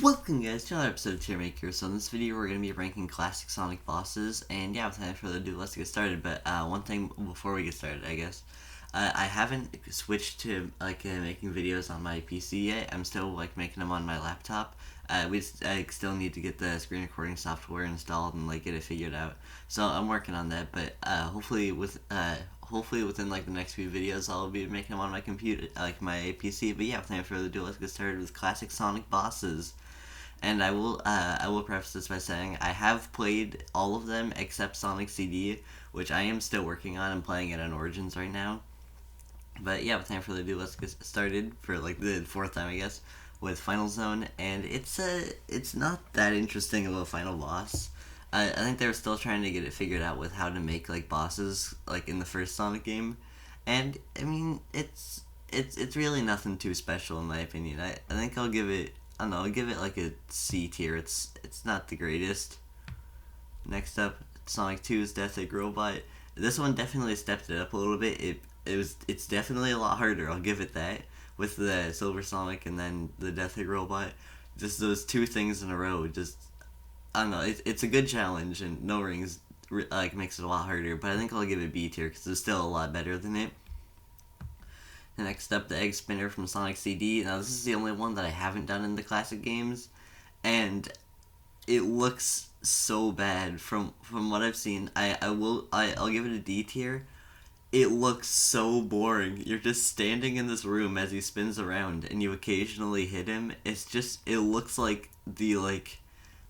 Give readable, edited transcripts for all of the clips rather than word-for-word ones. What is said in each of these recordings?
Welcome guys to another episode of Tier Maker. So in this video we're going to be ranking classic Sonic bosses, and yeah, without further ado, let's get started. But one thing before we get started, I guess, I haven't switched to making videos on my PC yet. I'm still making them on my laptop. I still need to get the screen recording software installed and get it figured out. So I'm working on that, but hopefully within the next few videos I'll be making them on my computer, my PC. But yeah, without further ado, let's get started with classic Sonic bosses. And I will preface this by saying I have played all of them except Sonic CD, which I am still working on. I'm playing it on Origins right now. But yeah, without further ado, let's get started for the fourth time, I guess, with Final Zone. And it's not that interesting of a final boss. I think they were still trying to get it figured out with how to make bosses in the first Sonic game, and I mean it's really nothing too special in my opinion. I think I'll give it a C tier. It's not the greatest. Next up, Sonic 2's Death Egg Robot. This one definitely stepped it up a little bit. It's definitely a lot harder. I'll give it that. With the Silver Sonic and then the Death Egg Robot, just those two things in a row. Just I don't know. It's a good challenge, and no rings makes it a lot harder. But I think I'll give it B tier because it's still a lot better than it. Next up, the Egg Spinner from Sonic CD. Now this is the only one that I haven't done in the classic games, and it looks so bad from what I've seen. I'll give it a D tier. It looks so boring. You're just standing in this room as he spins around, and you occasionally hit him. It looks like the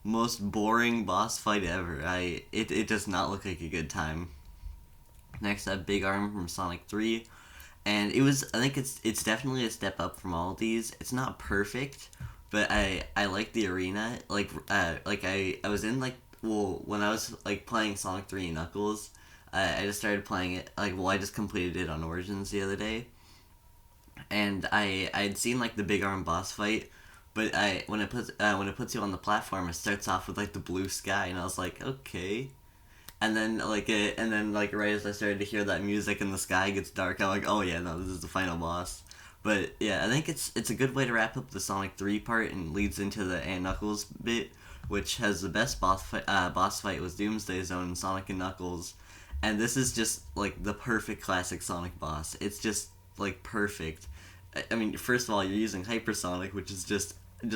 most boring boss fight ever. It does not look like a good time. Next up, Big Arm from Sonic 3. And I think it's definitely a step up from all of these. It's not perfect, but I like the arena. I was in when I was playing Sonic 3 and Knuckles, I just started playing it I just completed it on Origins the other day. And I'd seen the Big Arm boss fight, but when it puts you on the platform, it starts off with the blue sky, and I was like, okay. And then right as I started to hear that music and the sky gets dark, I'm like, oh yeah, no, this is the final boss. But yeah, I think it's a good way to wrap up the Sonic 3 part and leads into the Ant Knuckles bit, which has the best boss fight with Doomsday Zone and Sonic and Knuckles. And this is just the perfect classic Sonic boss. It's just perfect. I mean, first of all, you're using Hypersonic, which is just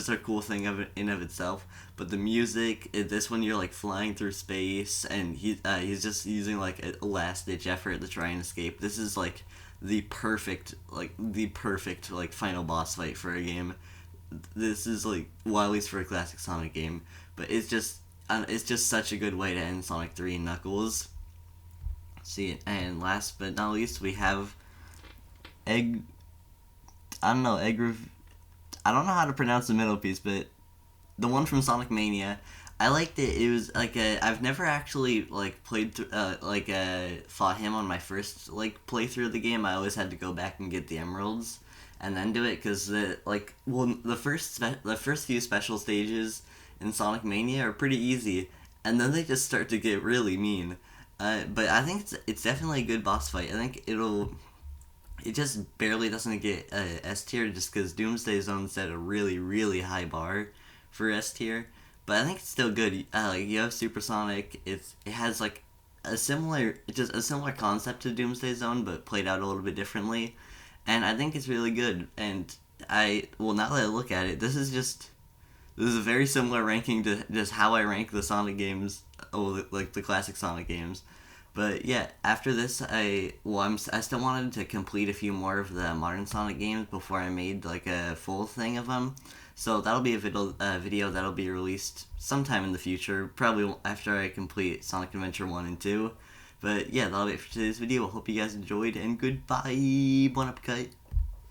a cool thing in of itself. But the music, this one you're flying through space, and he's just using a last ditch effort to try and escape. This is the perfect final boss fight for a game. This is well, at least for a classic Sonic game. But it's just such a good way to end Sonic 3 and Knuckles. See, and last but not least, we have Egg. I don't know, I don't know how to pronounce the middle piece, but the one from Sonic Mania, I liked it. It was I've never actually played fought him on my first playthrough of the game. I always had to go back and get the emeralds and then do it because the first few special stages in Sonic Mania are pretty easy, and then they just start to get really mean. But I think it's definitely a good boss fight. I think it just barely doesn't get S tier just because Doomsday Zone set a really, really high bar for S tier. But I think it's still good. You have Supersonic. It has a similar concept to Doomsday Zone, but played out a little bit differently. And I think it's really good. And now that I look at it, this is a very similar ranking to just how I rank the Sonic games, the classic Sonic games. But yeah, after this, I still wanted to complete a few more of the modern Sonic games before I made a full thing of them. So that'll be a video that'll be released sometime in the future, probably after I complete Sonic Adventure 1 and 2. But yeah, that'll be it for today's video. I hope you guys enjoyed, and goodbye. Bon appetit.